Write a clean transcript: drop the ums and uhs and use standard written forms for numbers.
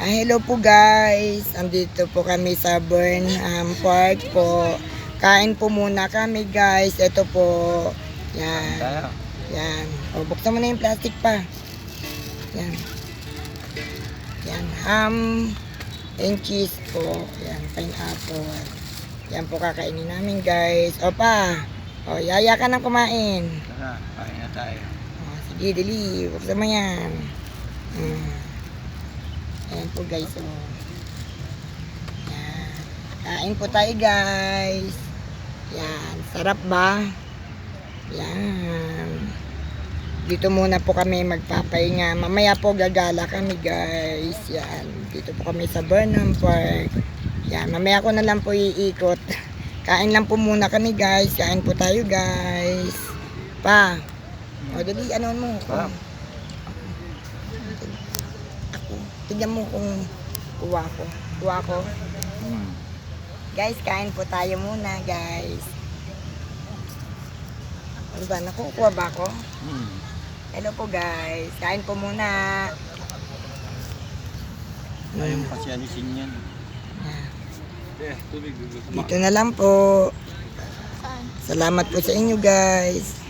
Hello po guys, andito po kami sa Burnham Park po. Kain po muna kami guys. Ito po. Yan. Yan. O, buksan mo na yung plastic pa. Yan. Yan. Ham and cheese po. Yan. Pineapple. Yan po kakainin namin guys. O pa. O, yaya ka na kumain. Tara, kain na tayo. O, sige, dali. Buksan mo yan. Ayan po guys. O. Yan. Kain po tayo guys. Yan. Sarap ba? Yan. Dito muna po kami magpapahinga. Mamaya po gagala kami guys. Yan. Dito po kami sa Burnham Park. Yan. Mamaya ko na lang po iikot. Kain lang po muna kami guys. Kain po tayo guys. Pa. O dali. Ano mo? Ako. Tignan mo kung kuha ko. Kuha ko. Guys, kain po tayo muna guys. Ano ba? Nakukuha ba ako? Hello po guys. Kain po muna. Ayaw kasi alisin yan. Dito na lang po. Salamat po sa inyo guys.